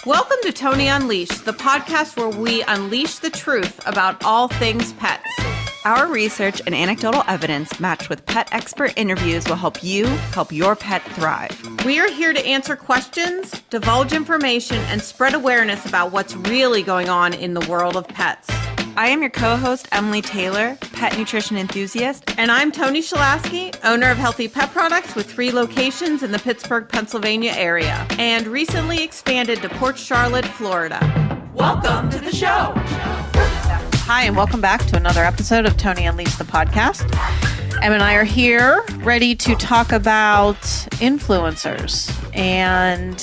Welcome to Tony Unleashed, the podcast where we unleash the truth about all things pets. Our research and anecdotal evidence matched with pet expert interviews will help you help your pet thrive. We are here to answer questions, divulge information, and spread awareness about what's really going on in the world of pets. I am your co-host, Emily Taylor, pet nutrition enthusiast. And I'm Tony Shalasky, owner of Healthy Pet Products with 3 locations in the Pittsburgh, Pennsylvania area, and recently expanded to Port Charlotte, Florida. Welcome to the show. Hi, and welcome back to another episode of Tony Unleashed, the podcast. Em and I are here ready to talk about influencers and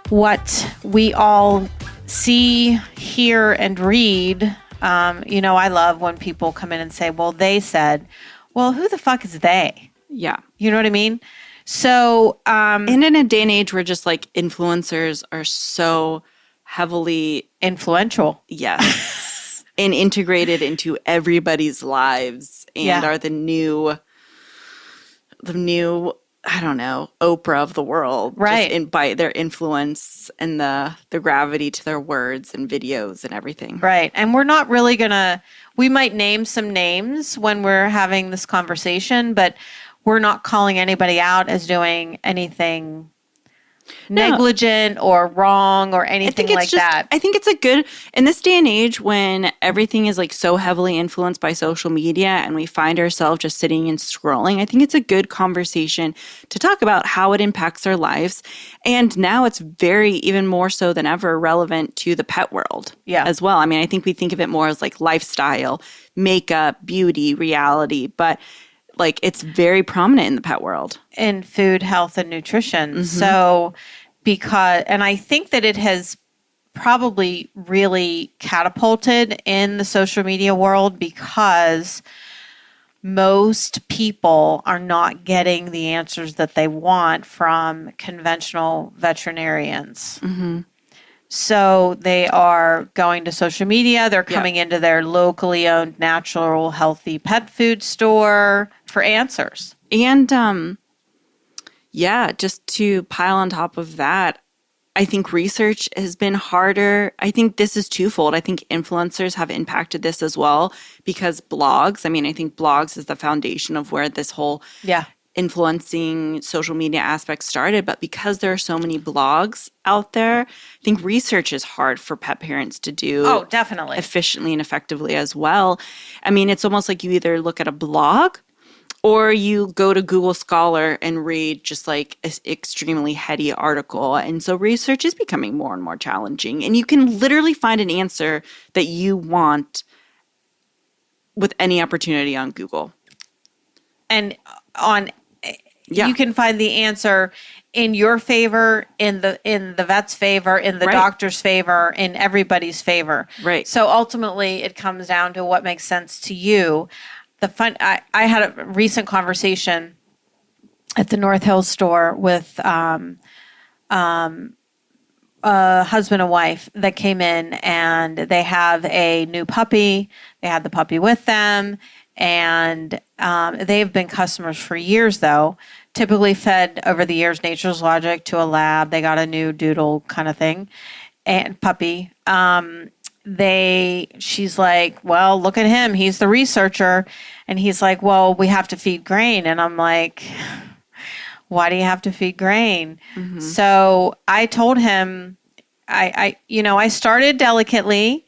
what we all see, hear, and read. I love when people come in and say, well, they said, well, who the fuck is they? Yeah. You know what I mean? So, and in a day and age where just like influencers are so heavily influential. Yes. And integrated into everybody's lives and are the new, I don't know, Oprah of the world. Right. Just by their influence and the gravity to their words and videos and everything. Right. And we're not really we might name some names when we're having this conversation, but we're not calling anybody out as doing anything negligent or wrong or anything like that. I think it's a good, in this day and age when everything is like so heavily influenced by social media and we find ourselves just sitting and scrolling, I think it's a good conversation to talk about how it impacts our lives. And now it's even more so than ever relevant to the pet world as well. I mean, I think we think of it more as like lifestyle, makeup, beauty, reality, but like it's very prominent in the pet world. In food, health, and nutrition. Mm-hmm. So and I think that it has probably really catapulted in the social media world because most people are not getting the answers that they want from conventional veterinarians. Mm-hmm. So they are going to social media. They're coming into their locally owned natural healthy pet food store for answers. And just to pile on top of that, I think research has been harder. I think this is twofold. I think influencers have impacted this as well because blogs, I think blogs is the foundation of where this whole influencing social media aspect started. But because there are so many blogs out there, I think research is hard for pet parents to do. Oh, definitely. Efficiently and effectively as well. I mean, it's almost like you either look at a blog or you go to Google Scholar and read just like an extremely heady article. And so research is becoming more and more challenging. And you can literally find an answer that you want with any opportunity on Google. And you can find the answer in your favor, in the vet's favor, in the doctor's favor, in everybody's favor. Right. So ultimately, it comes down to what makes sense to you. I had a recent conversation at the North Hills store with a husband and wife that came in, and they have a new puppy. They had the puppy with them, and they've been customers for years, though. Typically fed over the years Nature's Logic to a lab. They got a new doodle kind of thing and puppy. She's like, well, look at him. He's the researcher. And he's like, well, we have to feed grain. And I'm like, why do you have to feed grain? Mm-hmm. So I told him, I started delicately,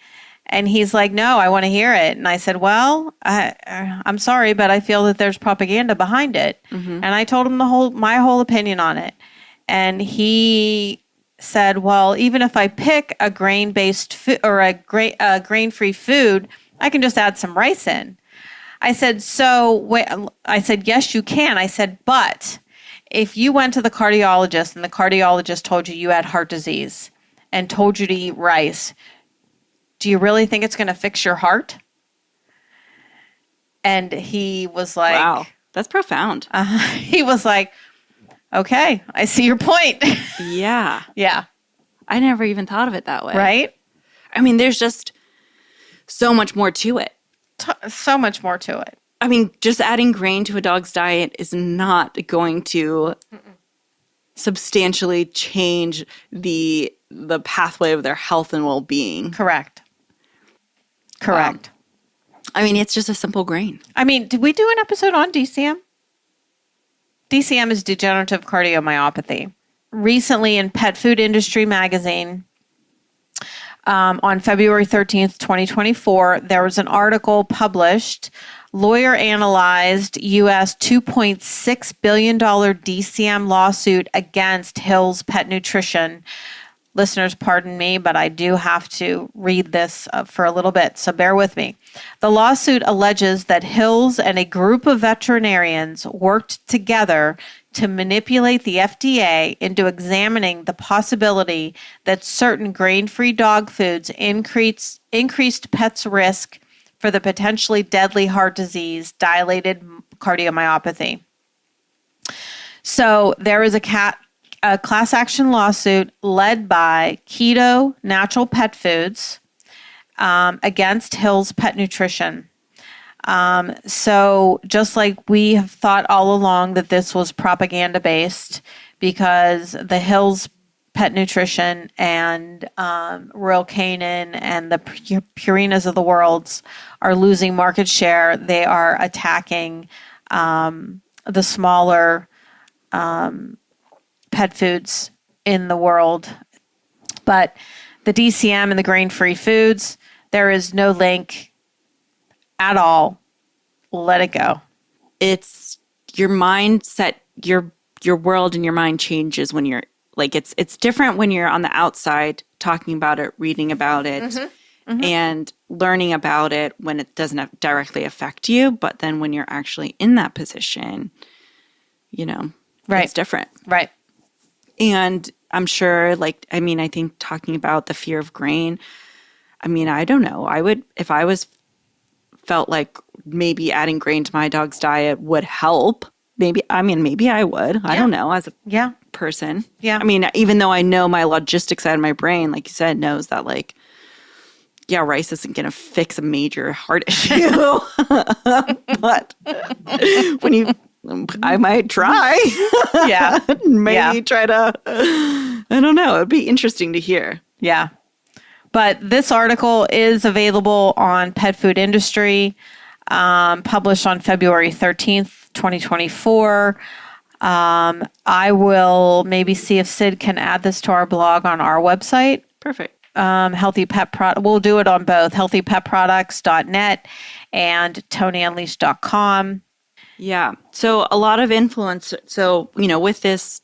and he's like, no, I want to hear it. And I said, well, I'm sorry, but I feel that there's propaganda behind it. Mm-hmm. And I told him my whole opinion on it. And he said, well, even if I pick a grain-based food or a grain-free food, I can just add some rice in. I said, yes, you can. I said, but if you went to the cardiologist and the cardiologist told you had heart disease and told you to eat rice, do you really think it's going to fix your heart? And he was like, wow, that's profound. He was like, okay, I see your point. Yeah. Yeah. I never even thought of it that way. Right? I mean, there's just so much more to it. So much more to it. I mean, just adding grain to a dog's diet is not going to substantially change the pathway of their health and well-being. Correct. I mean, it's just a simple grain. I mean, did we do an episode on DCM? DCM is degenerative cardiomyopathy. Recently in Pet Food Industry magazine, on February 13th, 2024, there was an article published. Lawyer analyzed U.S. $2.6 billion DCM lawsuit against Hill's Pet Nutrition. Listeners, pardon me, but I do have to read this for a little bit, so bear with me. The lawsuit alleges that Hill's and a group of veterinarians worked together to manipulate the FDA into examining the possibility that certain grain-free dog foods increased pets' risk for the potentially deadly heart disease, dilated cardiomyopathy. So there is a class action lawsuit led by Keto Natural Pet Foods against Hill's Pet Nutrition. So just like we have thought all along that this was propaganda based, because the Hill's Pet Nutrition and Royal Canin and the Purinas of the world are losing market share. They are attacking the smaller pet foods in the world. But the DCM and the grain-free foods, there is no link at all. Let it go. It's your mindset, your world and your mind changes when you're like, it's different when you're on the outside talking about it, reading about it, and learning about it when it doesn't directly affect you. But then when you're actually in that position, it's different. Right. And I'm sure, I think talking about the fear of grain, I don't know. I would, if I felt like maybe adding grain to my dog's diet would help. Maybe I would. I don't know, as a person. Yeah. Even though I know my logistics side of my brain, like you said, knows that rice isn't going to fix a major heart issue. But I might try. Yeah. Maybe try to, I don't know. It'd be interesting to hear. Yeah. But this article is available on Pet Food Industry, published on February 13th, 2024. I will maybe see if Sid can add this to our blog on our website. Perfect. Healthy Pet We'll do it on both healthypetproducts.net and TonyUnleashed.com. Yeah. So a lot of influence. So, with this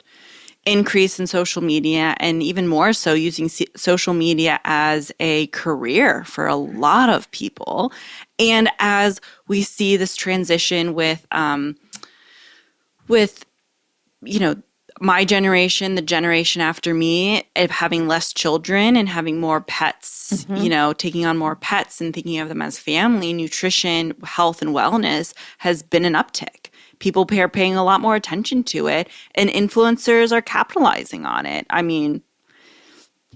increase in social media, and even more so using social media as a career for a lot of people. And as we see this transition with my generation, the generation after me, of having less children and having more pets, taking on more pets and thinking of them as family, nutrition, health, and wellness has been an uptick. People are paying a lot more attention to it, and influencers are capitalizing on it.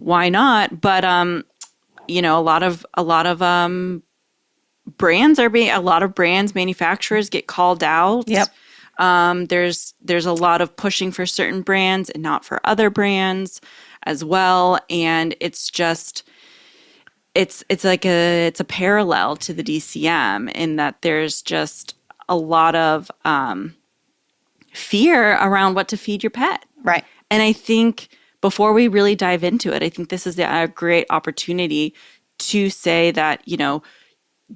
Why not? But a lot of brands, manufacturers get called out. Yep. There's a lot of pushing for certain brands and not for other brands as well, and it's a parallel to the DCM in that there's just a lot of fear around what to feed your pet. Right. And I think before we really dive into it, I think this is a great opportunity to say that,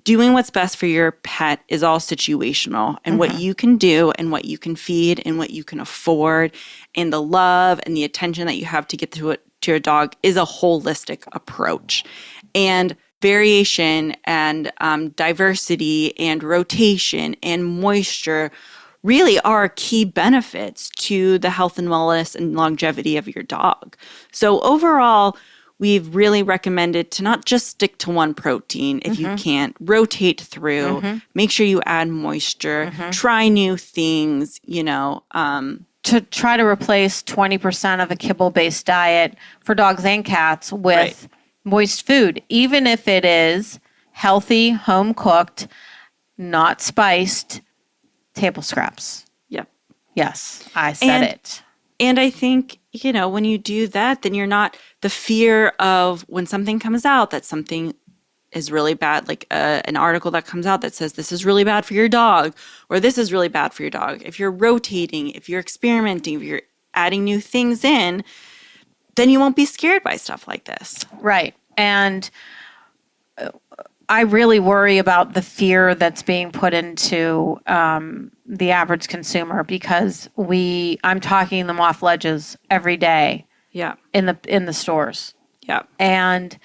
doing what's best for your pet is all situational, and what you can do and what you can feed and what you can afford and the love and the attention that you have to get to your dog is a holistic approach. And variation and diversity and rotation and moisture really are key benefits to the health and wellness and longevity of your dog. So overall, we've really recommended to not just stick to one protein if you can't. Rotate through, make sure you add moisture, try new things, To try to replace 20% of a kibble-based diet for dogs and cats with moist food, even if it is healthy, home-cooked, not spiced table scraps. Yep. Yes, I said it. And I think, when you do that, then you're not the fear of when something comes out that something is really bad, like an article that comes out that says this is really bad for your dog or this is really bad for your dog. If you're rotating, if you're experimenting, if you're adding new things in, then you won't be scared by stuff like this. Right. And I really worry about the fear that's being put into the average consumer because I'm talking them off ledges every day. Yeah. In the stores. Yeah. And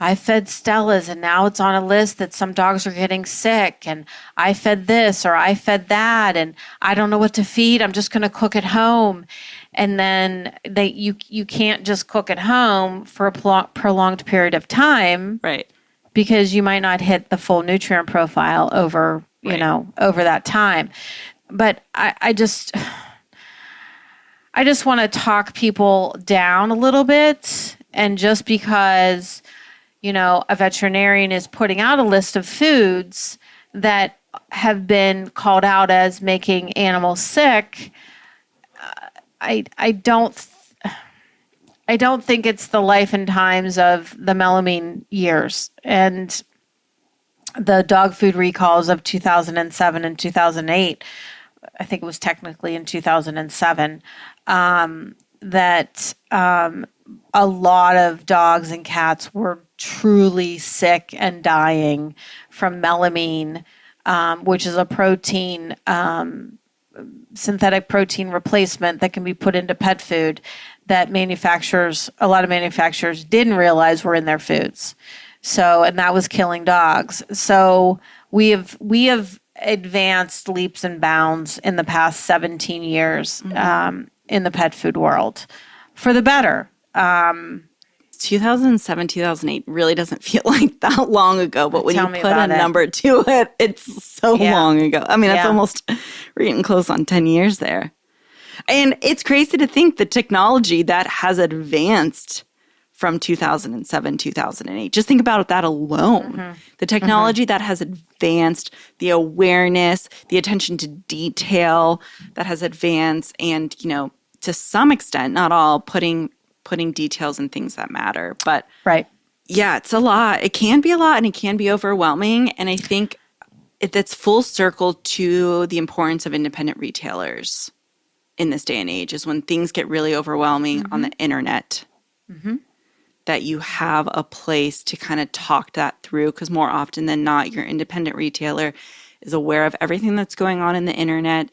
I fed Stella's and now it's on a list that some dogs are getting sick and I fed this or I fed that and I don't know what to feed. I'm just going to cook at home. And then you can't just cook at home for a prolonged period of time. Right. Because you might not hit the full nutrient profile over that time. But I just want to talk people down a little bit. And just because a veterinarian is putting out a list of foods that have been called out as making animals sick, I don't think it's the life and times of the melamine years and the dog food recalls of 2007 and 2008. I think it was technically in 2007 that a lot of dogs and cats were truly sick and dying from melamine, which is a protein, synthetic protein replacement that can be put into pet food that a lot of manufacturers didn't realize were in their foods. So, and that was killing dogs. So we have advanced leaps and bounds in the past 17 years in the pet food world for the better. 2007, 2008 really doesn't feel like that long ago, but when you put a number to it, it's so long ago. I mean, that's almost, we're getting close on 10 years there. And it's crazy to think the technology that has advanced from 2007, 2008. Just think about that alone. Mm-hmm. The technology that has advanced, the awareness, the attention to detail that has advanced, and, to some extent, not all, putting details and things that matter. But right. Yeah, it's a lot. It can be a lot and it can be overwhelming. And I think that's full circle to the importance of independent retailers in this day and age is when things get really overwhelming on the internet, that you have a place to kind of talk that through, because more often than not, your independent retailer is aware of everything that's going on in the internet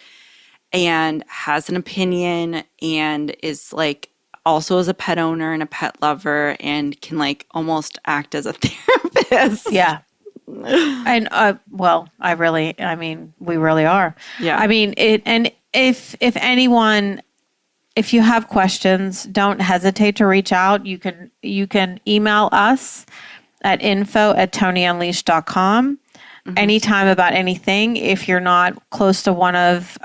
and has an opinion and is like also as a pet owner and a pet lover and can like almost act as a therapist. Yeah. And we really are. Yeah. I mean, if you have questions, don't hesitate to reach out. You can email us at info@tonyunleashed.com anytime about anything. If you're not close to one of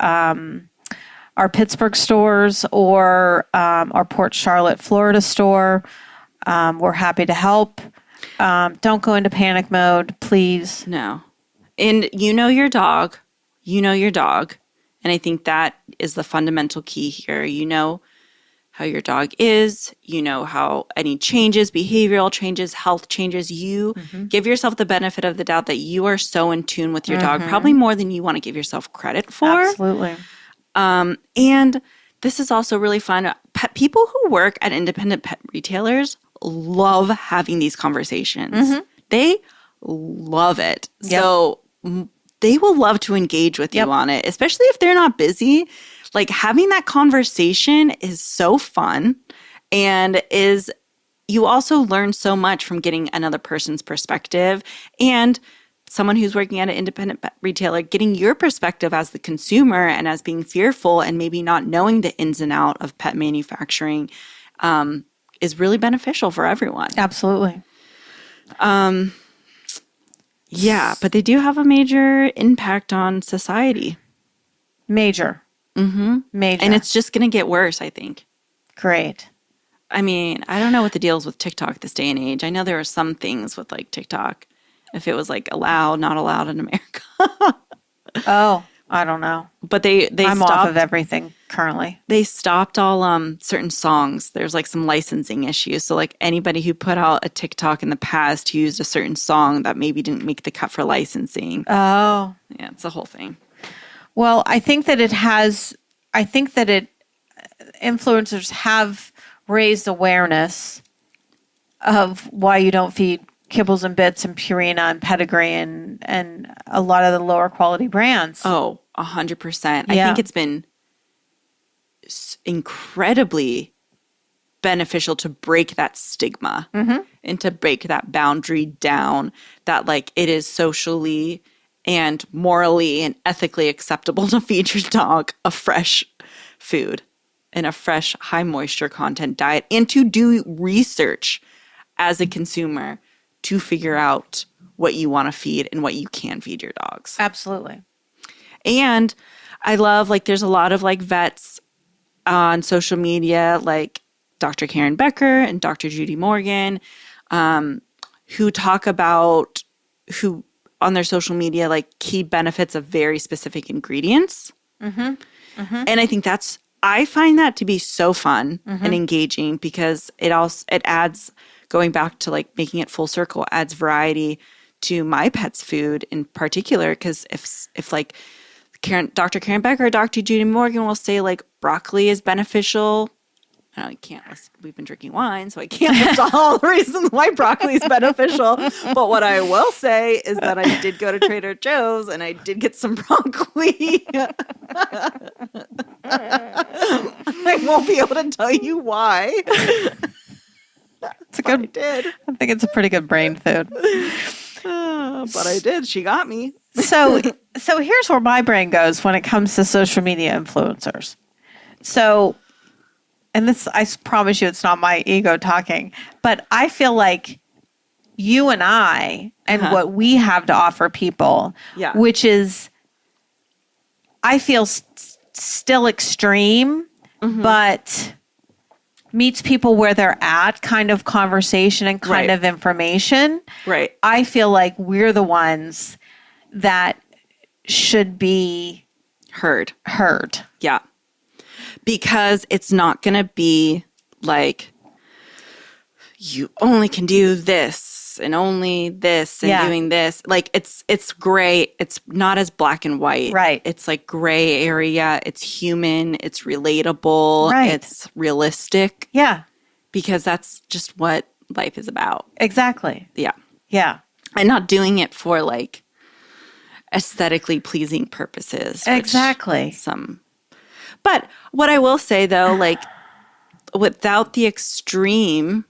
our Pittsburgh stores or our Port Charlotte, Florida store, we're happy to help. Don't go into panic mode, please. No. And you know your dog. And I think that is the fundamental key here. You know how your dog is. You know how any changes, behavioral changes, health changes, you give yourself the benefit of the doubt that you are so in tune with your dog, probably more than you want to give yourself credit for. Absolutely. And this is also really fun. People who work at independent pet retailers love having these conversations. They love it. Yep. So they will love to engage with you on it, especially if they're not busy. Like having that conversation is so fun, and you also learn so much from getting another person's perspective, and someone who's working at an independent retailer getting your perspective as the consumer and as being fearful and maybe not knowing the ins and out of pet manufacturing is really beneficial for everyone. Absolutely. Yeah, but they do have a major impact on society. Major. Major. And it's just going to get worse, I think. Great. I mean, I don't know what the deal is with TikTok this day and age. I know there are some things with like TikTok, if it was like allowed, not allowed in America. Oh. I don't know. But they I'm stopped, off of everything currently. they stopped all certain songs. There's like some licensing issues. So like anybody who put out a TikTok in the past who used a certain song that maybe didn't make the cut for licensing. Oh. Yeah, it's a whole thing. Well, I think that influencers have raised awareness of why you don't feed Kibbles and Bits and Purina and Pedigree and a lot of the lower quality brands. Oh, 100%. I Yeah. think it's been incredibly beneficial to break that stigma and to break that boundary down that like it is socially and morally and ethically acceptable to feed your dog a fresh food and a fresh high moisture content diet and to do research as a consumer to figure out what you want to feed and what you can feed your dogs. Absolutely. And I love, like, there's a lot of, like, vets on social media, like Dr. Karen Becker and Dr. Judy Morgan, who talk about, who on their social media, like, key benefits of very specific ingredients. And I think I find that to be so fun and engaging because it adds, going back to, like, making it full circle, adds variety to my pet's food in particular. Because if like, Dr. Karen Becker or Dr. Judy Morgan will say, like, broccoli is beneficial. I can't. We've been drinking wine, so I can't list all the reasons why broccoli is beneficial. But what I will say is that I did go to Trader Joe's and I did get some broccoli. I won't be able to tell you why. I did. I think it's a pretty good brain food. But I did. She got me. So here's where my brain goes when it comes to social media influencers. So, and this, I promise you, it's not my ego talking, but I feel like you and I and what we have to offer people, which is, I feel still extreme, but meets people where they're at kind of conversation and kind of information. Right. I feel like we're the ones that should be heard. Yeah. Because it's not going to be like, you only can do this and only this and doing this. Like, it's gray. It's not as black and white. Right. It's like gray area. It's human. It's relatable. Right. It's realistic. Yeah. Because that's just what life is about. Exactly. Yeah. Yeah. And not doing it for, like, aesthetically pleasing purposes. Exactly. But what I will say, though, like, without the extreme,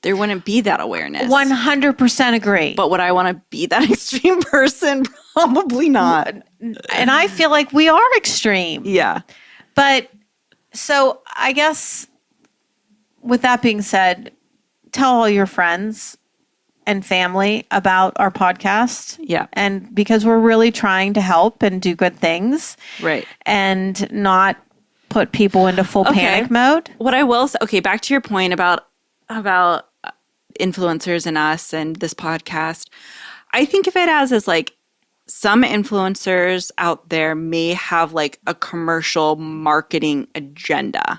there wouldn't be that awareness. 100% agree. But would I want to be that extreme person? Probably not. And I feel like we are extreme. Yeah. But so I guess with that being said, tell all your friends and family about our podcast. Yeah. And because we're really trying to help and do good things. Right. And not put people into full panic mode. What I will say, okay, back to your point about influencers and us and this podcast. I think of it as like, some influencers out there may have like a commercial marketing agenda.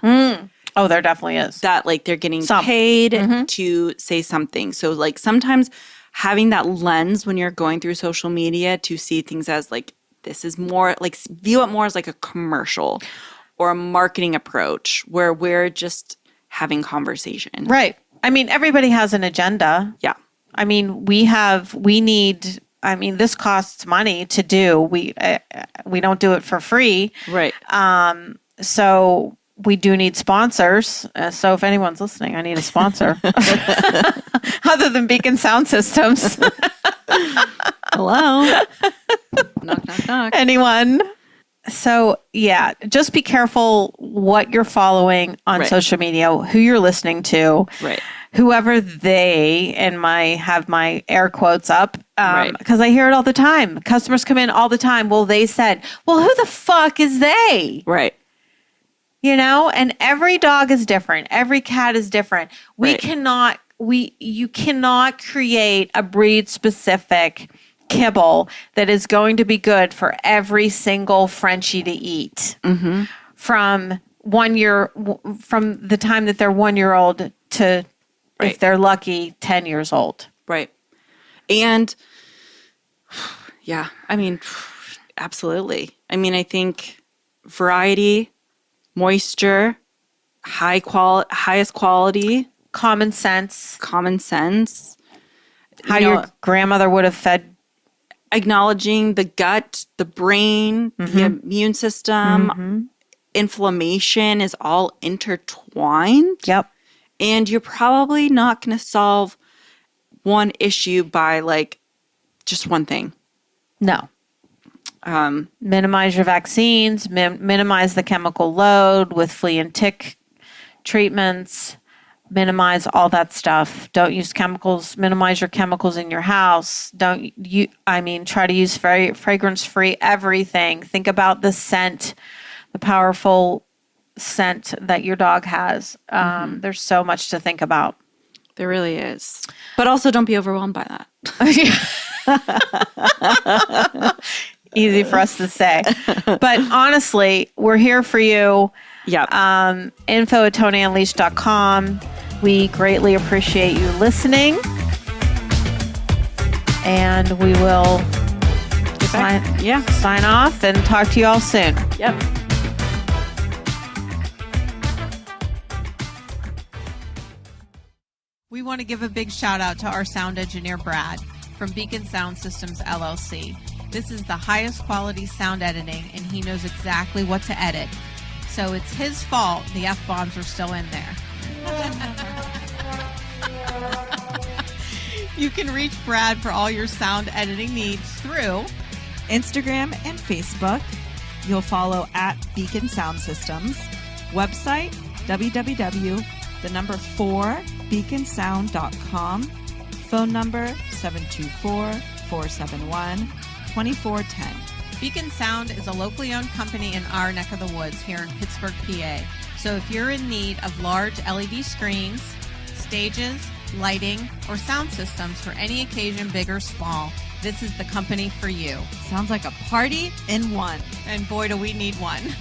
Oh, there definitely is. That like they're getting paid to say something. So like sometimes having that lens when you're going through social media to see things as like, this is more like, view it more as like a commercial or a marketing approach where we're just having conversation. Right. I mean, everybody has an agenda. Yeah. I mean, this costs money to do. We don't do it for free. Right. So we do need sponsors. So if anyone's listening, I need a sponsor. Other than Beacon Sound Systems. Hello. Knock, knock, knock. Anyone? So yeah, just be careful what you're following on social media, who you're listening to. Right. Whoever they, and have my air quotes up, because I hear it all the time. Customers come in all the time. Well, they said, well, who the fuck is they? Right. You know, and every dog is different. Every cat is different. You cannot create a breed specific kibble that is going to be good for every single Frenchie to eat from 1 year, from the time that they're 1 year old to, if they're lucky, 10 years old. Right. And yeah, I mean, absolutely. I mean, I think variety, moisture, highest quality, common sense, how your grandmother would have fed. Acknowledging the gut, the brain, the immune system, inflammation is all intertwined. Yep. And you're probably not going to solve one issue by like just one thing. No. Minimize your vaccines, minimize the chemical load with flea and tick treatments, minimize all that stuff. Don't use chemicals, minimize your chemicals in your house. Try to use fragrance-free everything. Think about the scent, the powerful scent that your dog has. There's so much to think about. There really is. But also don't be overwhelmed by that. Easy for us to say. But honestly, we're here for you. Yep. info@TonyUnleashed.com. We greatly appreciate you listening. And we will sign off and talk to you all soon. Yep. We want to give a big shout out to our sound engineer, Brad, from Beacon Sound Systems, LLC. This is the highest quality sound editing, and he knows exactly what to edit. So it's his fault the F-bombs are still in there. You can reach Brad for all your sound editing needs through Instagram and Facebook. You'll follow at Beacon Sound Systems. Website, www.4beaconsound.com. Phone number, 724-471-2410. Beacon Sound is a locally owned company in our neck of the woods here in Pittsburgh, PA. So if you're in need of large LED screens, stages, lighting, or sound systems for any occasion, big or small, this is the company for you. Sounds like a party in one. And boy, do we need one. Yes.